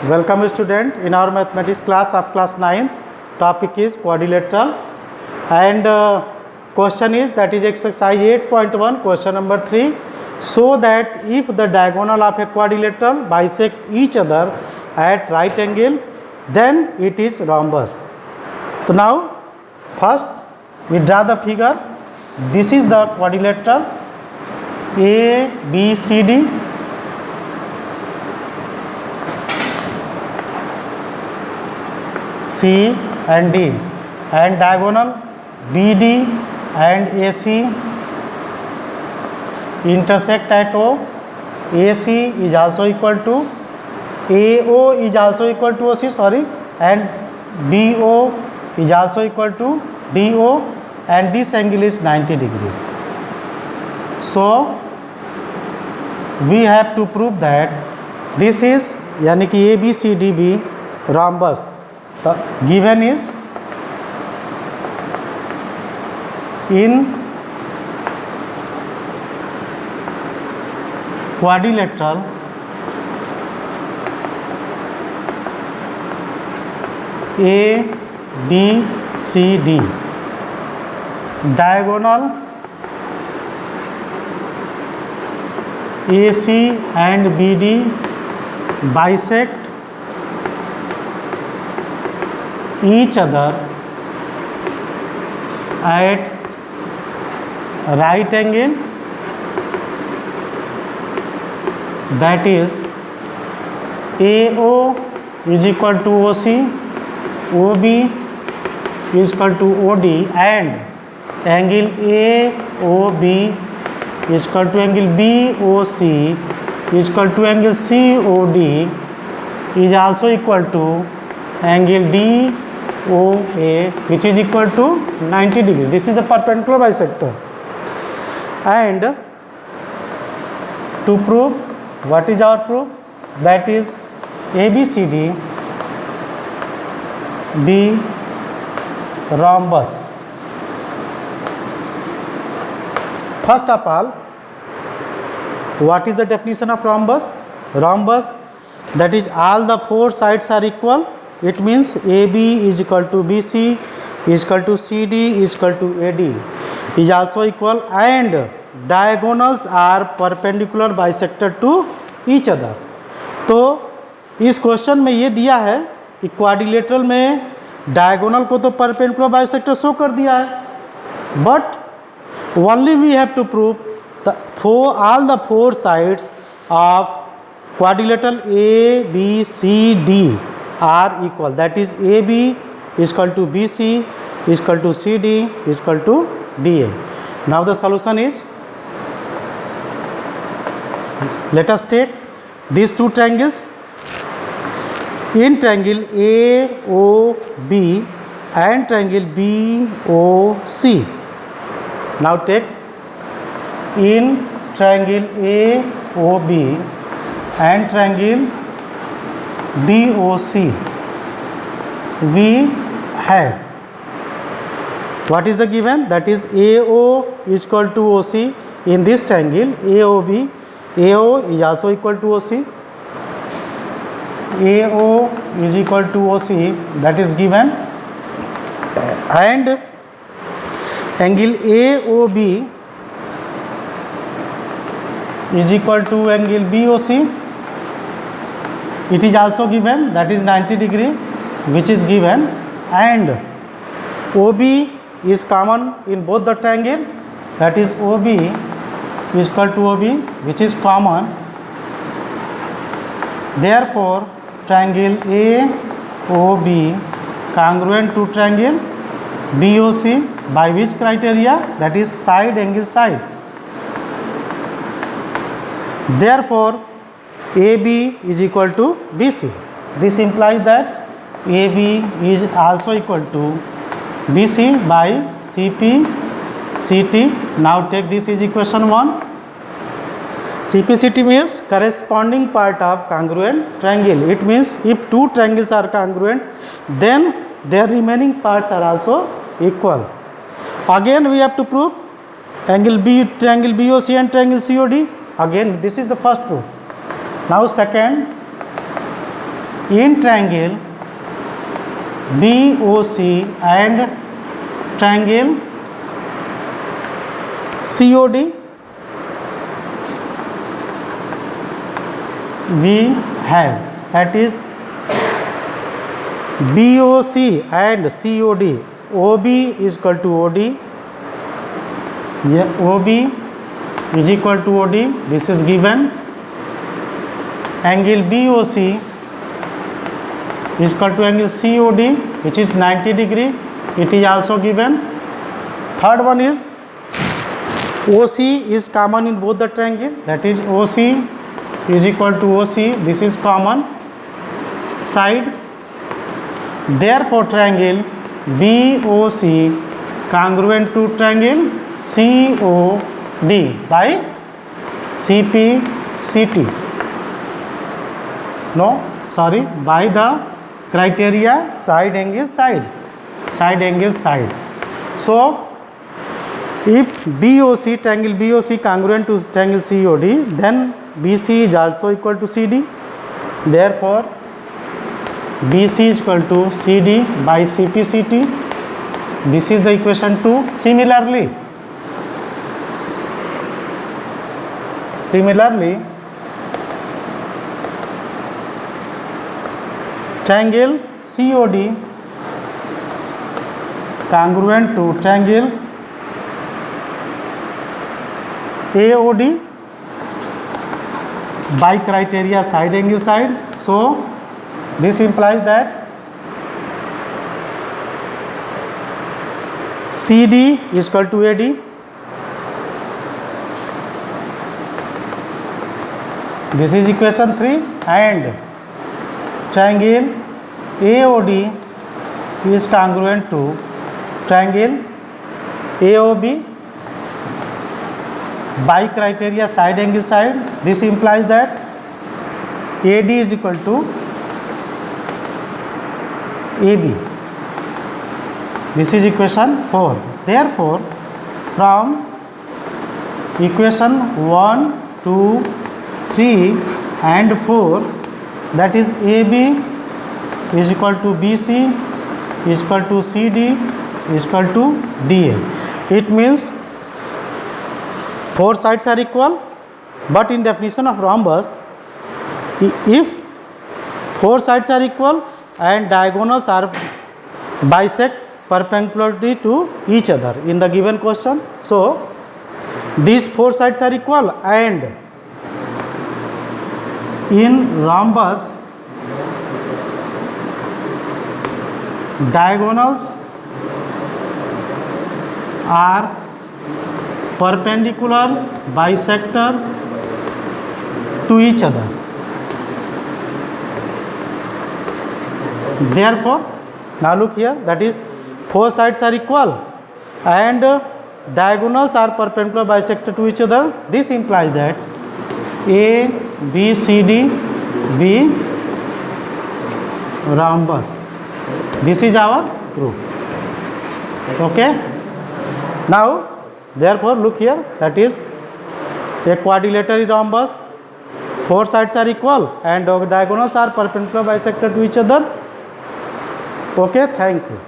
Welcome student in our mathematics class of class 9. Topic is quadrilateral and question is that is exercise 8.1 question number 3. So that if the diagonal of a quadrilateral bisect each other at right angle, then it is rhombus. So now first we draw the figure. This is the quadrilateral A, B, C, D. C and D, and diagonal BD and AC intersect at O. AC is also equal to AO is also equal to OC, sorry, and BO is also equal to DO, and this angle is 90 degree. So we have to prove that this is यानी कि ABCDB rhombus. The given is in quadrilateral A, B, C, D, diagonal AC and BD bisect each other at right angle, that is AO is equal to OC, OB is equal to OD, and angle AOB is equal to angle BOC is equal to angle COD is also equal to angle DOA, which is equal to 90 degree. This is the perpendicular bisector. And to prove, what is our proof? That is ABCD B rhombus. First of all, what is the definition of rhombus? Rhombus, that is all the four sides are equal. It means AB is equal to BC is equal to CD is equal to AD is also equal, and diagonals are perpendicular bisector to each other. तो इस question में ये दिया है कि quadrilateral में diagonal को तो परपेंडिकुलर बाइसेक्टर शो कर दिया है, but only we have to prove all the four sides of quadrilateral A, B, C, D are equal. That is AB is equal to BC is equal to CD is equal to DA. Now the solution is, let us take these two triangles. In triangle AOB and triangle BOC. Now take in triangle AOB and triangle BOC, we have what is the given? That is AO is equal to OC. In this triangle AOB, AO is also equal to OC. AO is equal to OC, that is given, and angle AOB is equal to angle BOC. It is also given, that is 90 degree, which is given, and OB is common in both the triangle, that is OB is equal to OB, which is common. Therefore triangle AOB congruent to triangle BOC by which criteria? That is side angle side. Therefore AB is equal to BC. This implies that AB is also equal to BC by CP CT. Now take this is equation 1. CPCT means corresponding part of congruent triangle. It means if two triangles are congruent, then their remaining parts are also equal. Again we have to prove angle B, triangle BOC and triangle COD. Again this is the first proof. Now second, in triangle BOC and triangle COD we have, that is BOC and COD, OB is equal to OD, yeah, OB is equal to OD, this is given. Angle BOC is equal to angle COD, which is 90 degree, it is also given. Third one is OC is common in both the triangle, that is OC is equal to OC, this is common side. Therefore triangle BOC congruent to triangle COD by CPCT. No, sorry, by the criteria side angle side. So if BOC, triangle BOC congruent to triangle COD, then BC is also equal to CD. Therefore BC is equal to CD by CPCT. This is the equation 2. Similarly, triangle COD congruent to triangle AOD by criteria side angle side. So this implies that CD is equal to AD. This is equation 3, and triangle AOD is congruent to triangle AOB by criteria side angle side. This implies that AD is equal to AB. This is equation 4. Therefore, from equation 1, 2, 3 and 4, that is AB is equal to BC is equal to CD is equal to DA. It means four sides are equal, but in definition of rhombus, if four sides are equal and diagonals are bisect perpendicularly to each other in the given question, so these four sides are equal, and in rhombus diagonals are perpendicular bisector to each other. Therefore, now look here, that is four sides are equal and diagonals are perpendicular bisector to each other. This implies that A, B, C, D be rhombus. This is our proof. Okay. Now, therefore, look here, that is a quadrilateral rhombus. Four sides are equal and diagonals are perpendicular bisector to each other. Okay, thank you.